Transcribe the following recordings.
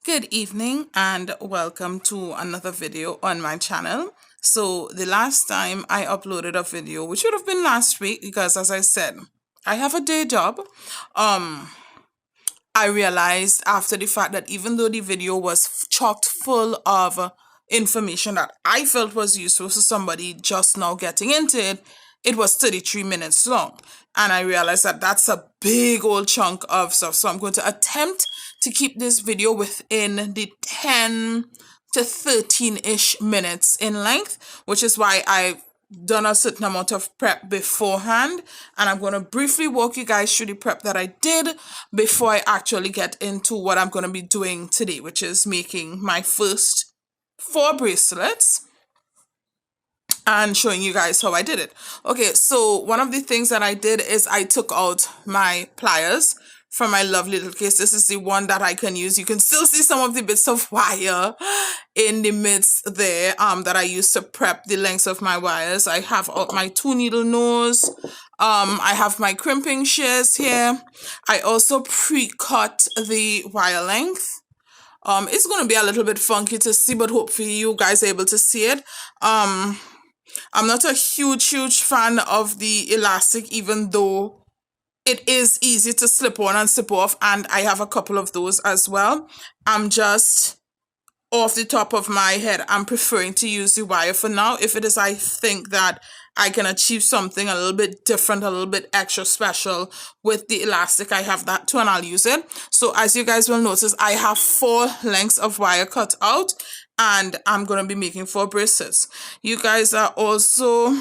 Good evening and welcome to another video on my channel. So the last time I uploaded a video, which would have been last week because as I said, I have a day job. Um, I realized after the fact that even though the video was chocked full of information that I felt was useful to somebody just now getting into it, it was 33 minutes long. And I realized that that's a big old chunk of stuff. So I'm going to attempt to keep this video within the 10 to 13-ish minutes in length, which is why I've done a certain amount of prep beforehand, and I'm going to briefly walk you guys through the prep that I did before I actually get into what I'm going to be doing today, which is making my first 4 bracelets and showing you guys how I did it. Okay, so one of the things that I did is I took out my pliers from my lovely little case. This is the one that I can use. You can still see some of the bits of wire in the midst there that I used to prep the lengths of my wires. I have out my 2-needle nose. I have my crimping shears here. I also pre-cut the wire length. It's going to be a little bit funky to see, but hopefully you guys are able to see it. I'm not a huge fan of the elastic, even though it is easy to slip on and slip off, and I have a couple of those as well. I'm just off the top of my head, I'm preferring to use the wire for now. If it is, I think that I can achieve something a little bit different, a little bit extra special with the elastic. I have that too, and I'll use it. So as you guys will notice, I have 4 lengths of wire cut out, and I'm going to be making 4 bracelets. You guys are also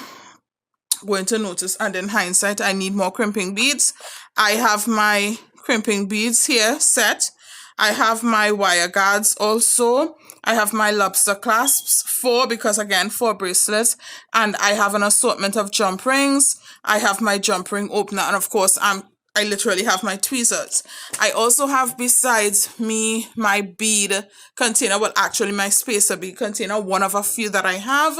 going to notice, and in hindsight, I need more crimping beads. I have my crimping beads here set. I have my wire guards also. I have my lobster clasps, 4 because again 4 bracelets, and I have an assortment of jump rings. I have my jump ring opener, and of course I literally have my tweezers. I also have, besides me, my bead container, well actually my spacer bead container, one of a few that I have.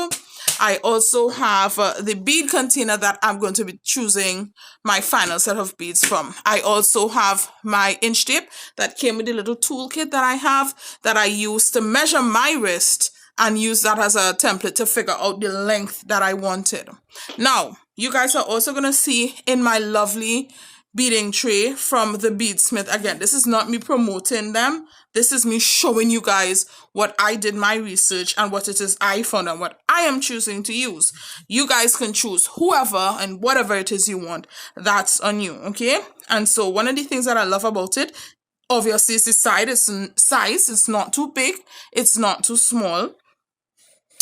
I also have the bead container that I'm going to be choosing my final set of beads from. I also have my inch tape that came with the little toolkit that I have that I use to measure my wrist and use that as a template to figure out the length that I wanted. Now, you guys are also going to see in my lovely beading tray from the Beadsmith. Again, this is not me promoting them. This is me showing you guys what I did my research and what it is I found and what I am choosing to use. You guys can choose whoever and whatever it is you want. That's on you, okay? And so one of the things that I love about it, obviously, is the size. It's not too big. It's not too small.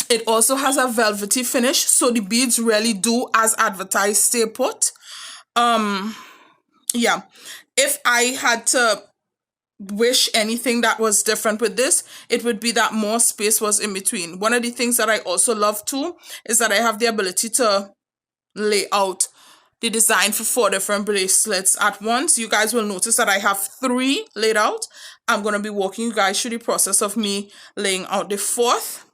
It also has a velvety finish, so the beads really do, as advertised, stay put. Yeah, if I had to wish anything that was different with this, it would be that more space was in between. One of the things that I also love too is that I have the ability to lay out the design for 4 different bracelets at once. You guys will notice that I have 3 laid out. I'm going to be walking you guys through the process of me laying out the 4th.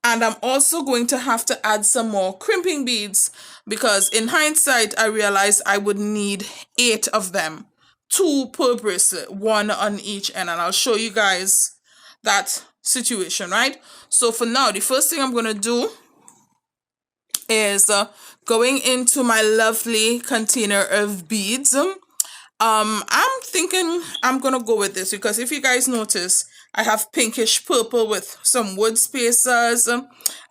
And I'm also going to have to add some more crimping beads because in hindsight, I realized I would need 8 of them. 2 per bracelet, 1 on each end. And I'll show you guys that situation, right? So for now, the first thing I'm going to do is going into my lovely container of beads. I'm thinking I'm going to go with this because if you guys notice, I have pinkish purple with some wood spacers.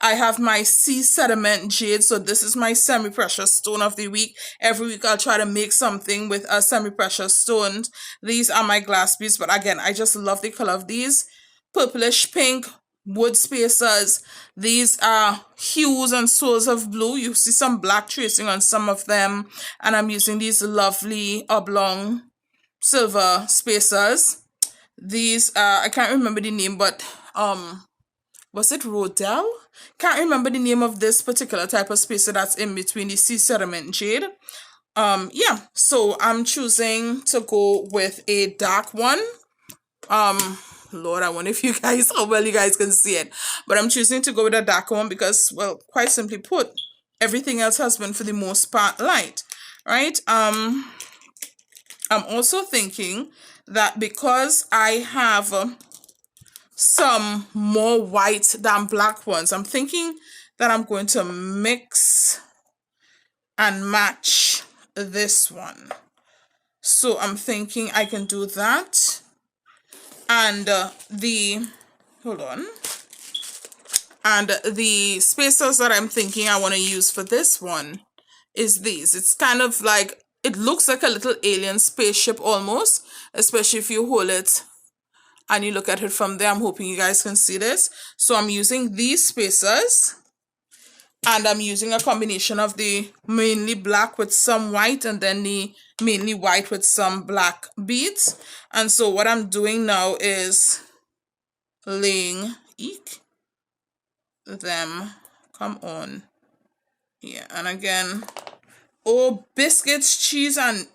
I have my sea sediment jade. So this is my semi-precious stone of the week. Every week I'll try to make something with a semi-precious stone. These are my glass beads. But again, I just love the color of these. Purplish pink wood spacers. These are hues and souls of blue. You see some black tracing on some of them. And I'm using these lovely oblong silver spacers. These I can't remember the name, but was it Rodell? Can't remember the name of this particular type of spacer that's in between the sea sediment jade. Yeah, so I'm choosing to go with a dark one. Lord, I wonder if you guys, how well you guys can see it. But I'm choosing to go with a dark one because, well, quite simply put, everything else has been for the most part light, right? I'm also thinking that because I have some more white than black ones. I'm thinking that I'm going to mix and match this one. So I'm thinking I can do that. And hold on. And the spacers that I'm thinking I want to use for this one is these. It's kind of like, it looks like a little alien spaceship almost, especially if you hold it and you look at it from there. I'm hoping you guys can see this. So I'm using these spacers, and I'm using a combination of the mainly black with some white, and then the mainly white with some black beads. And so what I'm doing now is laying them, come on, yeah. And again, oh, biscuits, cheese, and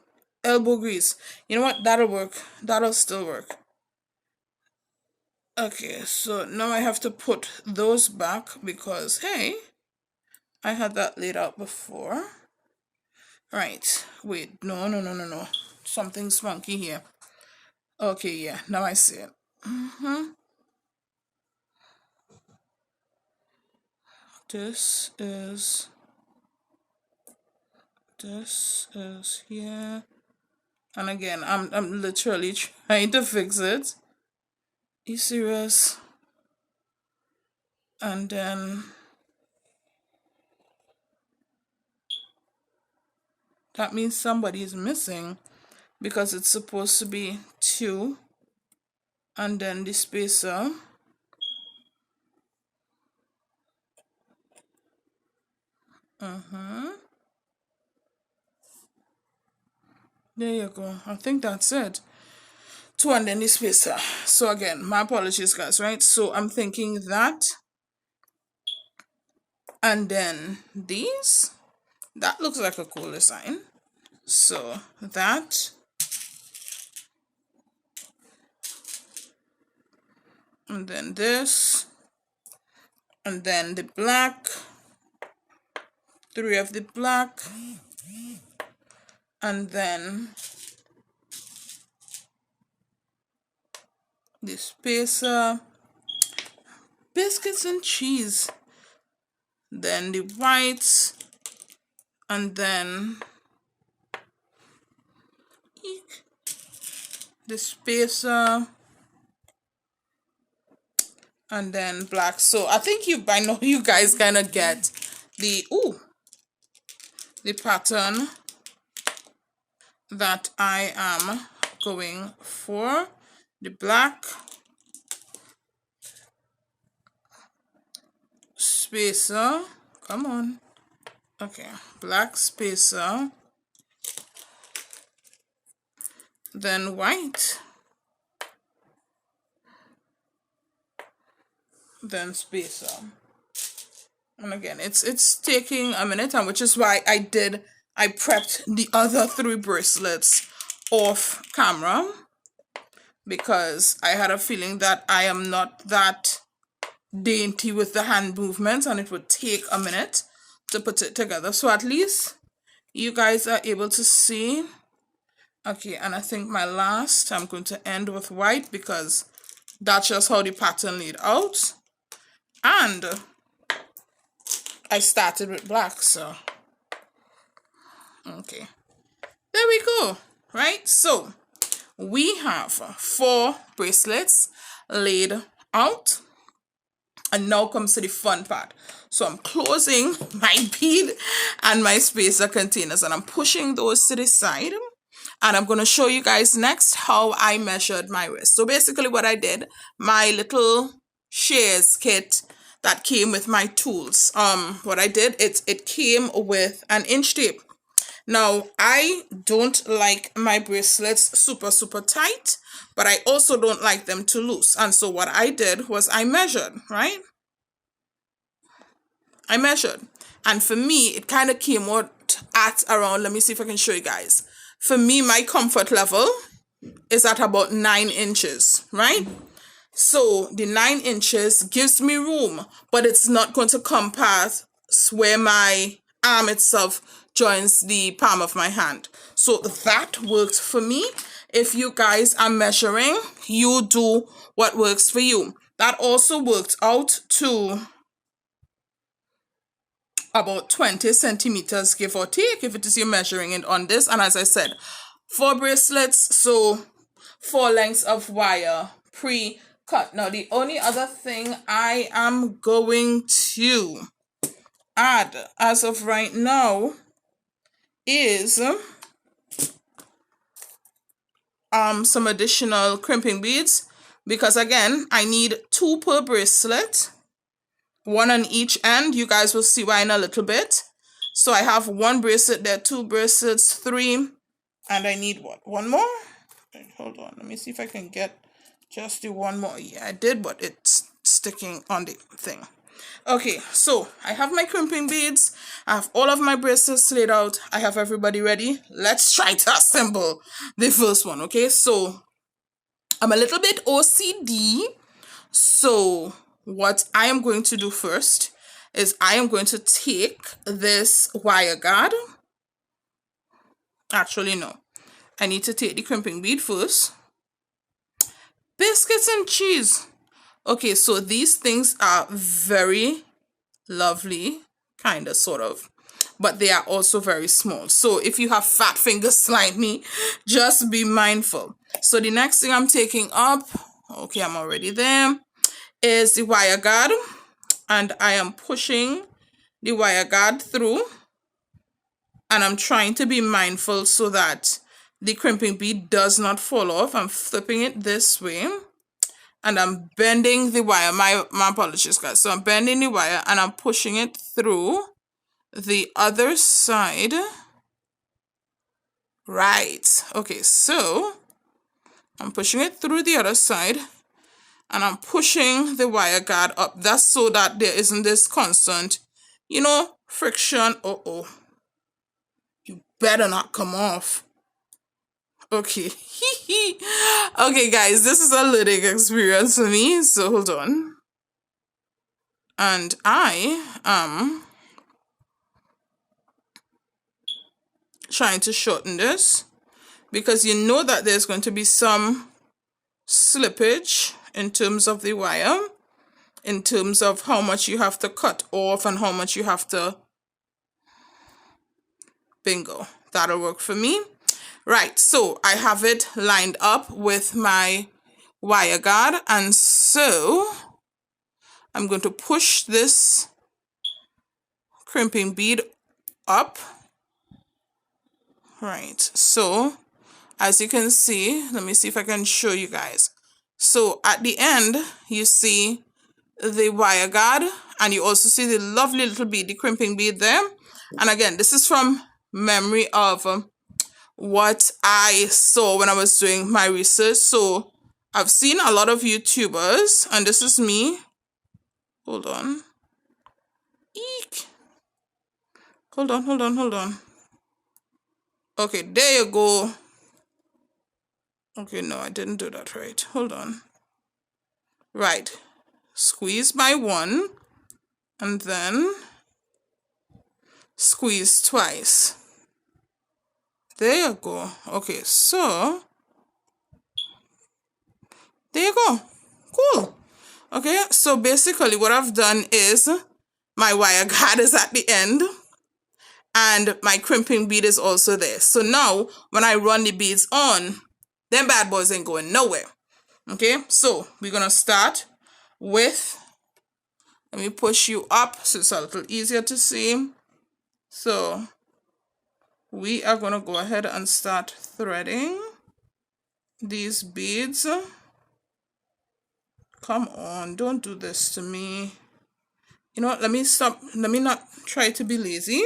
elbow grease. You know what, that'll work, that'll still work. Okay, so now I have to put those back because, hey, I had that laid out before. Right, wait, no. Something's funky here. Okay, yeah, now I see it. This is here. And again, I'm literally trying to fix it. You serious? And then that means somebody is missing, because it's supposed to be 2, and then the spacer. There you go. I think that's it. 2 and then the spacer. So again, my apologies guys, right? So I'm thinking that, and then these. That looks like a cool design. So that, and then this, and then the black, 3 of the black, and then the spacer, biscuits and cheese, then the white, and then the spacer, and then black. So I think by now you guys kind of get the pattern that I am going for. The black, spacer, come on, okay, black spacer, then white, then spacer. And again, it's taking a minute, and which is why I prepped the other 3 bracelets off camera, because I had a feeling that I am not that dainty with the hand movements, and it would take a minute to put it together. So at least you guys are able to see. Okay, and I think my last, I'm going to end with white, because that's just how the pattern laid out. And I started with black, so okay, there we go. Right, so we have 4 bracelets laid out, and now comes to the fun part. So I'm closing my bead and my spacer containers, and I'm pushing those to the side, and I'm going to show you guys next how I measured my wrist. So basically what I did, my little shears kit that came with my tools, what I did, it came with an inch tape. Now, I don't like my bracelets super tight, but I also don't like them too loose. And so what I did was I measured, right? I measured. And for me, it kind of came out at around, let me see if I can show you guys. For me, my comfort level is at about 9 inches, right? So the 9 inches gives me room, but it's not going to come past where my arm itself joins the palm of my hand. So that works for me. If you guys are measuring, you do what works for you. That also worked out to about 20 centimeters, give or take, if it is you're measuring it on this. And as I said, 4 bracelets, so 4 lengths of wire pre-cut. Now, the only other thing I am going to add as of right now is some additional crimping beads, because again, I need 2 per bracelet, 1 on each end. You guys will see why in a little bit. So I have 1 bracelet there, 2 bracelets, 3, and I need what? 1 more? Wait, hold on, let me see if I can get just the 1 more. Yeah, I did, but it's sticking on the thing. Okay, so I have my crimping beads. I have all of my bracelets laid out. I have everybody ready. Let's try to assemble the first one, okay? So I'm a little bit OCD. So what I am going to do first is I am going to take this wire guard. Actually, no. I need to take the crimping bead first. Biscuits and cheese. Okay, so these things are very lovely, kind of, sort of, but they are also very small. So if you have fat fingers like me, just be mindful. So the next thing I'm taking up, okay, I'm already there, is the wire guard, and I am pushing the wire guard through, and I'm trying to be mindful so that the crimping bead does not fall off. I'm flipping it this way, and I'm bending the wire. My apologies, guys. So I'm bending the wire and I'm pushing it through the other side. Right. Okay, so I'm pushing it through the other side and I'm pushing the wire guard up. That's so that there isn't this constant, friction. Uh-oh. You better not come off. Okay. Okay, guys, this is a learning experience for me, so hold on. And I am trying to shorten this because you know that there's going to be some slippage in terms of the wire, in terms of how much you have to cut off and how much you have to... Bingo. That'll work for me. Right, so I have it lined up with my wire guard, and so I'm going to push this crimping bead up. Right, so as you can see, let me see if I can show you guys. So at the end, you see the wire guard, and you also see the lovely little bead, the crimping bead there. And again, this is from memory of what I saw when I was doing my research. So I've seen a lot of YouTubers, and this is me. Hold on. Eek. Hold on. Okay, there you go. Okay, no, I didn't do that right. Hold on. Right. Squeeze by 1, and then squeeze twice. There you go. Okay, so there you go. Cool. Okay, so basically what I've done is my wire guard is at the end and my crimping bead is also there. So now when I run the beads on, them bad boys ain't going nowhere. Okay, so we're gonna start with, let me push you up so it's a little easier to see. So we are gonna go ahead and start threading these beads. Come on, don't do this to me. You know what, let me stop, let me not try to be lazy.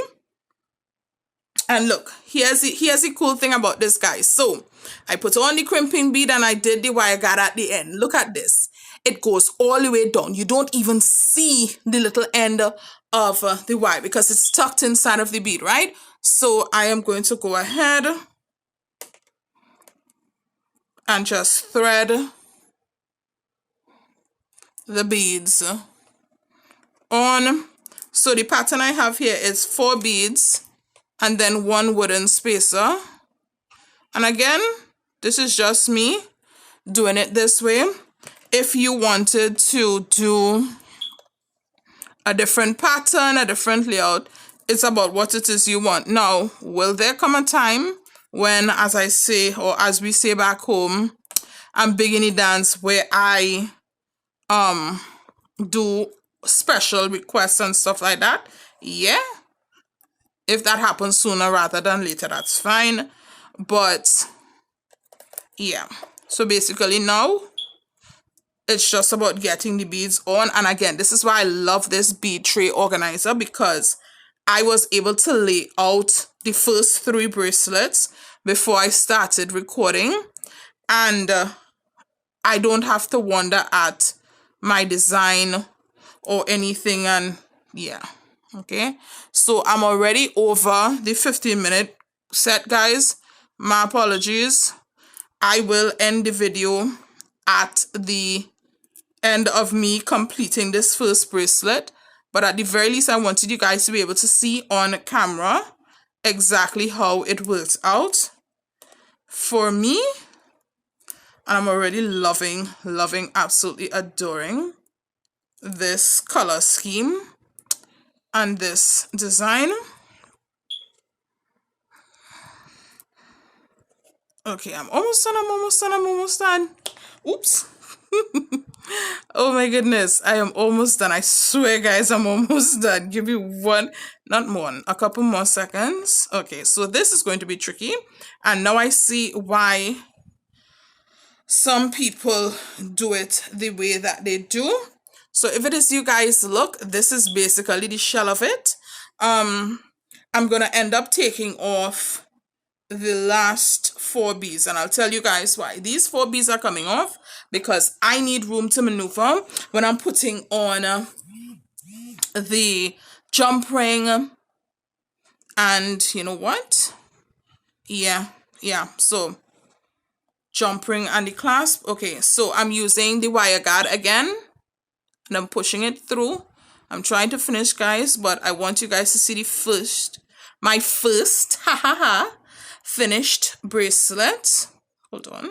And look, here's the cool thing about this, guys. So I put on the crimping bead and I did the wire guard at the end. Look at this. It goes all the way down. You don't even see the little end of the wire because it's tucked inside of the bead, right? So I am going to go ahead and just thread the beads on. So the pattern I have here is 4 beads and then 1 wooden spacer. And again, this is just me doing it this way. if you wanted to do a different pattern, a different layout, it's about what it is you want. Now, will there come a time when, as I say, or as we say back home, I'm bikini dance, where I do special requests and stuff like that? Yeah. If that happens sooner rather than later, that's fine. But yeah. So basically now it's just about getting the beads on. And again, this is why I love this bead tray organizer, because I was able to lay out the first 3 bracelets before I started recording. And I don't have to wonder at my design or anything. And yeah. Okay. So I'm already over the 15-minute set, guys. My apologies. I will end the video at the end of me completing this first bracelet, but at the very least I wanted you guys to be able to see on camera exactly how it works out for me. And I'm already loving, absolutely adoring this color scheme and this design. Okay, I'm almost done. Oops. Oh my goodness, I am almost done. I swear, guys, I'm almost done. Give me a couple more seconds. Okay, so this is going to be tricky. And now I see why some people do it the way that they do. So if it is you guys, look, this is basically the shell of it. I'm gonna end up taking off the last 4 beads, and I'll tell you guys why. These 4 beads are coming off because I need room to maneuver when I'm putting on the jump ring. And you know what? Yeah, so jump ring and the clasp. Okay, so I'm using the wire guard again, and I'm pushing it through. I'm trying to finish, guys, but I want you guys to see my first finished bracelet. Hold on.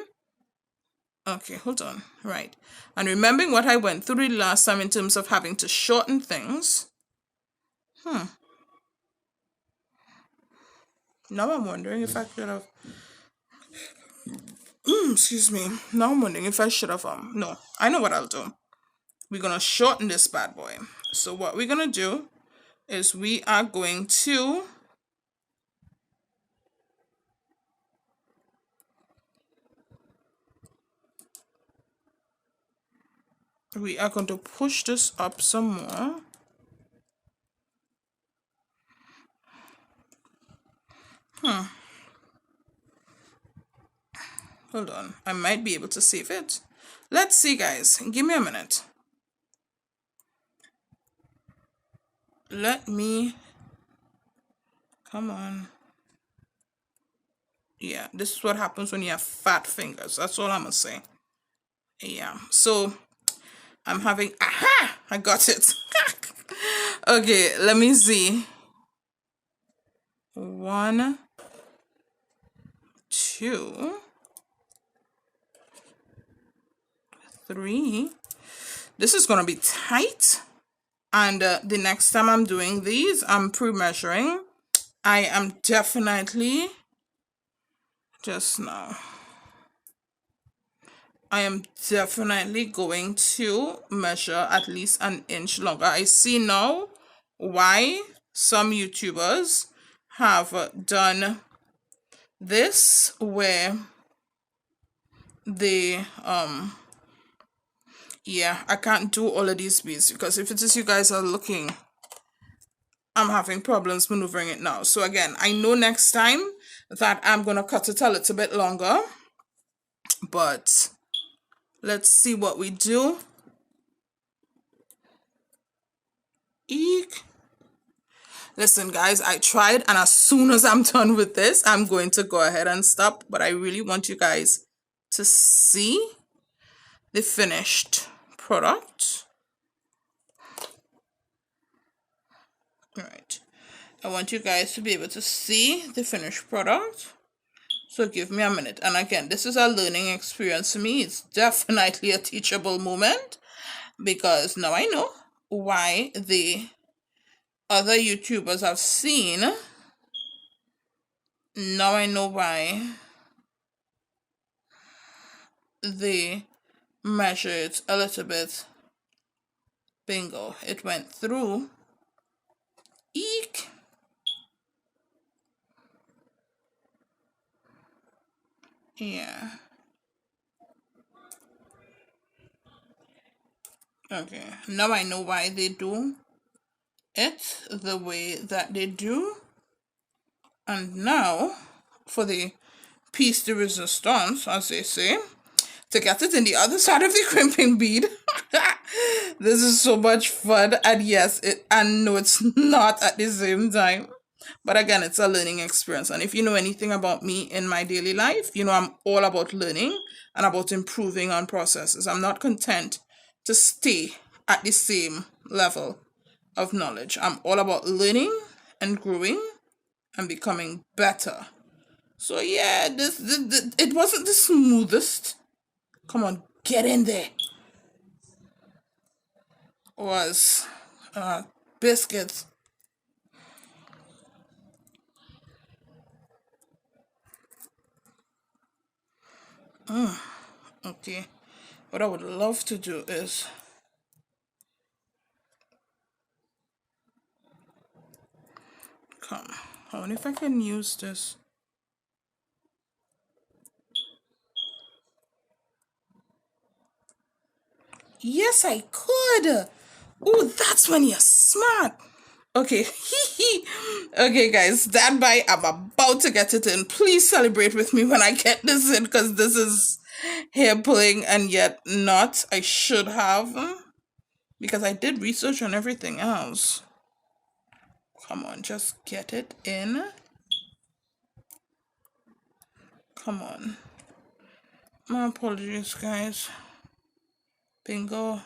Okay, hold on. Right. And remembering what I went through the last time in terms of having to shorten things. Now I'm wondering if I should have... excuse me. Now I'm wondering if I should have... No, I know what I'll do. We're going to shorten this bad boy. So what we're going to do is we are going to... We are going to push this up some more. Hold on. I might be able to save it. Let's see, guys. Give me a minute. Let me... Come on. Yeah, this is what happens when you have fat fingers. That's all I'm going to say. Yeah, so... I'm having... Aha! I got it. Okay, let me see. 1, 2, 3. This is going to be tight. And the next time I'm doing these, I'm pre-measuring. I am definitely... Just now. I am definitely going to measure at least an inch longer. I see now why some YouTubers have done this, where they yeah, I can't do all of these beads because if it is you guys are looking, I'm having problems maneuvering it now. So again, I know next time that I'm gonna cut it a little bit longer, but let's see what we do. Eek. Listen, guys, I tried, and as soon as I'm done with this, I'm going to go ahead and stop. But I really want you guys to see the finished product. All right. I want you guys to be able to see the finished product. So give me a minute. And again, this is a learning experience for me. It's definitely a teachable moment because now I know why the other YouTubers I've seen. Now I know why they measure it a little bit. Bingo. It went through. Eek. Yeah. Okay. Now I know why they do it the way that they do. And now for the piece de resistance, as they say, to get it in the other side of the crimping bead. This is so much fun, and yes, and no, it's not at the same time. But again, it's a learning experience. And if you know anything about me in my daily life, you know I'm all about learning and about improving on processes. I'm not content to stay at the same level of knowledge. I'm all about learning and growing and becoming better. So yeah, this it wasn't the smoothest. Come on, get in there. Was biscuits. Okay. What I would love to do is come. I wonder if I can use this. Yes, I could. Oh, that's when you're smart. Okay. Okay, guys, stand by. I'm about to get it in. Please celebrate with me when I get this in because this is hair pulling and yet not. I should have because I did research on everything else. Come on, just get it in. Come on. My apologies, guys. Bingo.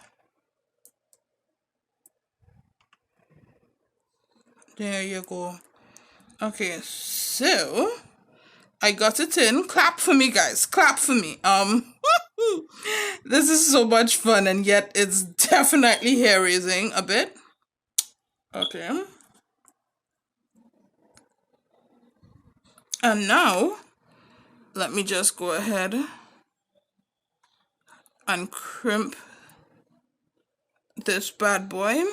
There you go. Okay, so I got it in. Clap for me, guys. Clap for me. This is so much fun, and yet it's definitely hair raising a bit. Okay. And now, let me just go ahead and crimp this bad boy.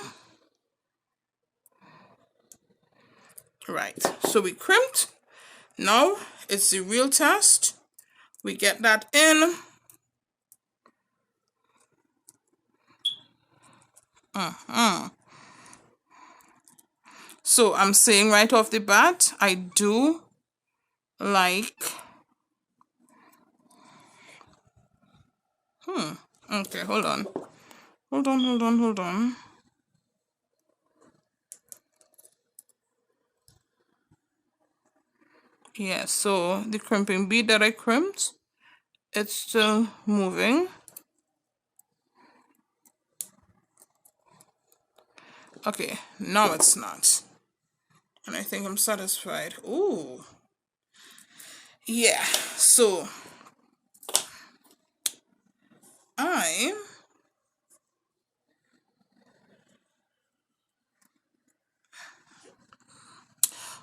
Right, so we crimped. Now it's the real test. We get that in. So I'm saying right off the bat, I do like okay, hold on. Yeah, so the crimping bead that I crimped, it's still moving. Okay, now it's not. And I think I'm satisfied. Ooh. Yeah, so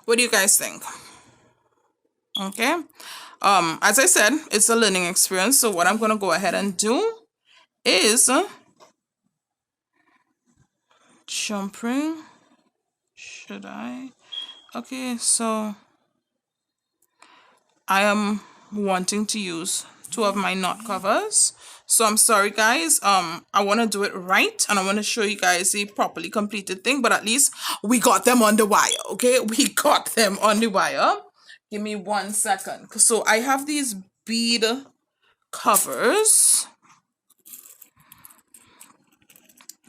what do you guys think? Okay. As I said, it's a learning experience. So what I'm going to go ahead and do is jump ring. Should I? Okay, so I am wanting to use two of my knot covers. So I'm sorry, guys. I want to do it right, and I want to show you guys a properly completed thing. But at least we got them on the wire. Okay, we got them on the wire. Give me 1 second. So I have these bead covers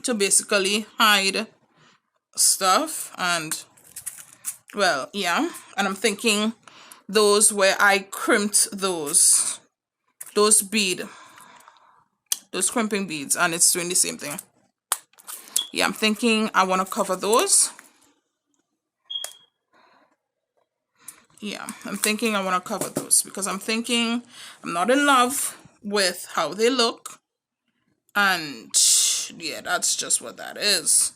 to basically hide stuff, and well, yeah. And I'm thinking those where I crimped those crimping beads, and it's doing the same thing. Yeah, I'm thinking I want to cover those. yeah, I'm thinking I want to cover those because I'm thinking I'm not in love with how they look. And yeah, that's just what that is.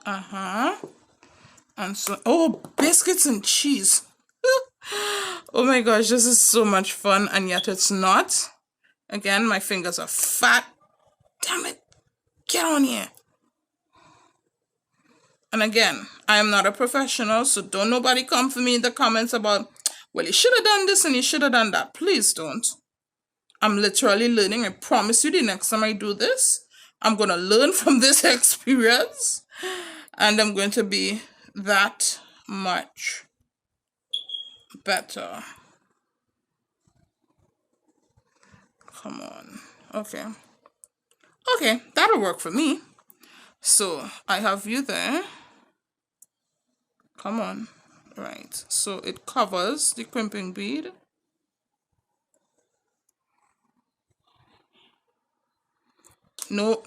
And so, oh, biscuits and cheese. Oh my gosh, this is so much fun, and yet it's not. Again, my fingers are fat. Damn it. Get on here. And again, I am not a professional, so don't nobody come for me in the comments about, well, you should have done this and you should have done that. Please don't. I'm literally learning. I promise you the next time I do this, I'm going to learn from this experience. And I'm going to be that much better. Come on. Okay. Okay, that'll work for me. So I have you there. Come on. Right. So it covers the crimping bead. No.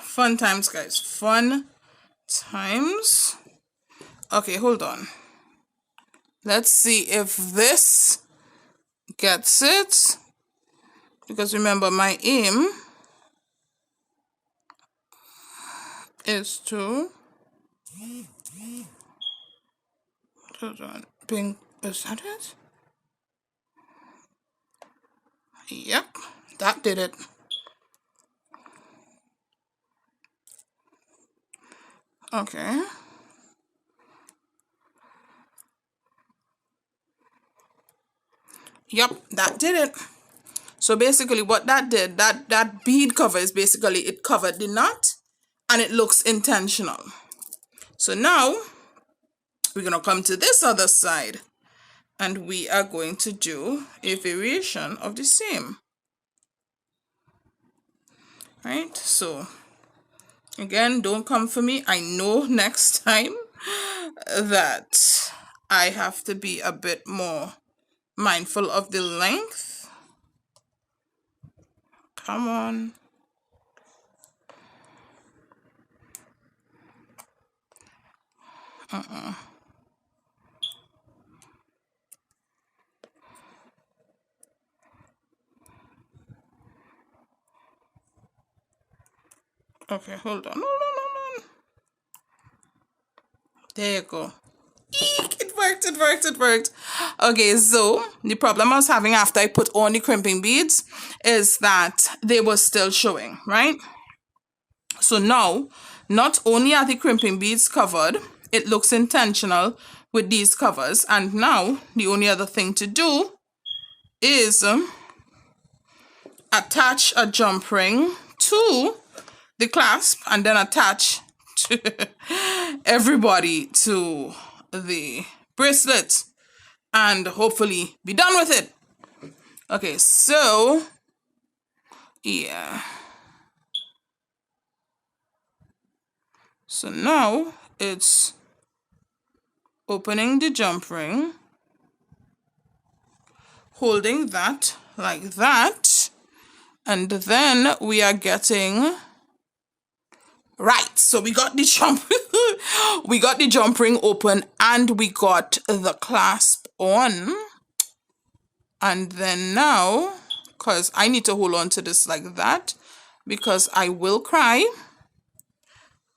Fun times, guys. Fun times. Okay, hold on. Let's see if this gets it. Because remember, my aim is to... Hold on. Pink. Is that it? Yep. That did it. Okay. Yep, that did it. So basically what that did, that bead cover is basically, it covered the knot and it looks intentional. So now we're going to come to this other side and we are going to do a variation of the same. Right? So again, don't come for me. I know next time that I have to be a bit more mindful of the length. Come on. Okay, hold on. Hold on. There you go. Eek, it worked. Okay, so the problem I was having after I put on the crimping beads is that they were still showing, right? So now, not only are the crimping beads covered, it looks intentional with these covers. And now, the only other thing to do is attach a jump ring to the clasp and then attach everybody to the bracelet and hopefully be done with it. Okay, so yeah. So now it's opening the jump ring, holding that like that, and then we are getting right. So we got the jump ring open and we got the clasp on. And then now, because I need to hold on to this like that, because I will cry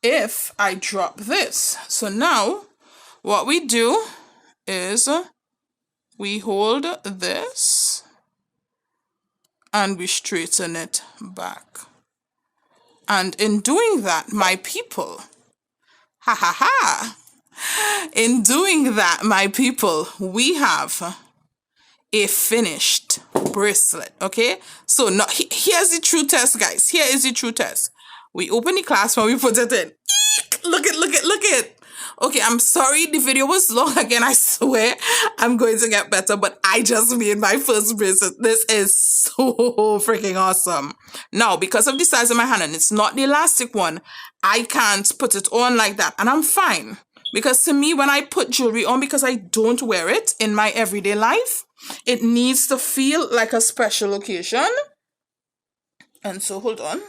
if I drop this. So now what we do is we hold this and we straighten it back. And in doing that, my people, in doing that, my people, we have a finished bracelet. Okay, so now here's the true test, guys. Here is the true test. We open the clasp and we put it in. Eek! Look it. Okay, I'm sorry the video was long again. I swear I'm going to get better, but I just made my first bracelet. This is so freaking awesome. Now, because of the size of my hand and it's not the elastic one, I can't put it on like that, and I'm fine. Because to me, when I put jewelry on, because I don't wear it in my everyday life, it needs to feel like a special occasion. And so, hold on.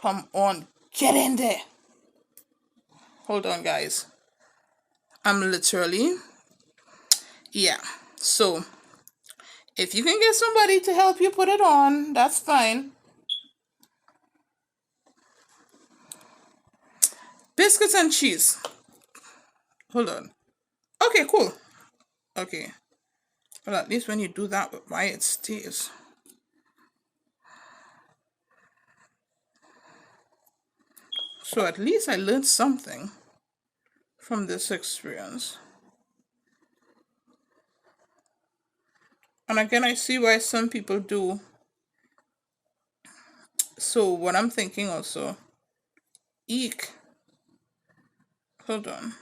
Come on, get in there. Hold on, guys. I'm literally, yeah. So, if you can get somebody to help you put it on, that's fine. Biscuits and cheese. Hold on. Okay, cool. Okay. Well, at least when you do that, why it stays. So at least I learned something from this experience. And again, I see why some people do. So what I'm thinking also, eek. Hold on.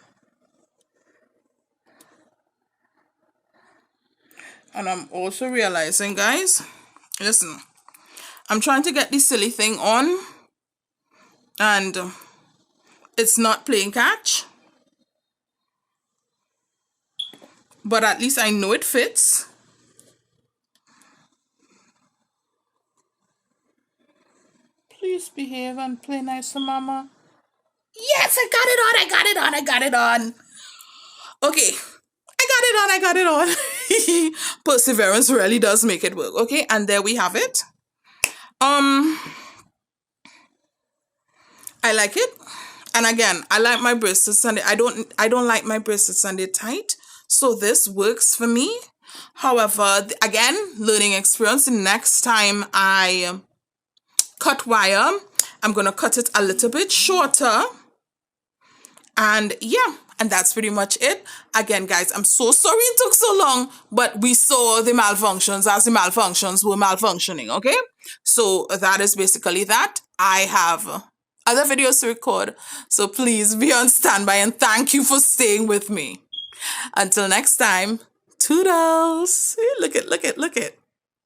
And I'm also realizing, guys, listen, I'm trying to get this silly thing on and it's not playing catch. But at least I know it fits. Please behave and play nice, mama. Yes, I got it on, I got it on, I got it on. Okay, I got it on. Perseverance really does make it work. Okay, and there we have it. I like it. And again, I like my bracelets and I don't like my bracelets and they're tight. So this works for me. However, again, learning experience. The next time I cut wire, I'm gonna cut it a little bit shorter. And yeah, and that's pretty much it. Again, guys, I'm so sorry it took so long, but we saw the malfunctions as the malfunctions were malfunctioning, okay? So that is basically that. I have other videos to record, so please be on standby and thank you for staying with me. Until next time, toodles. Look it.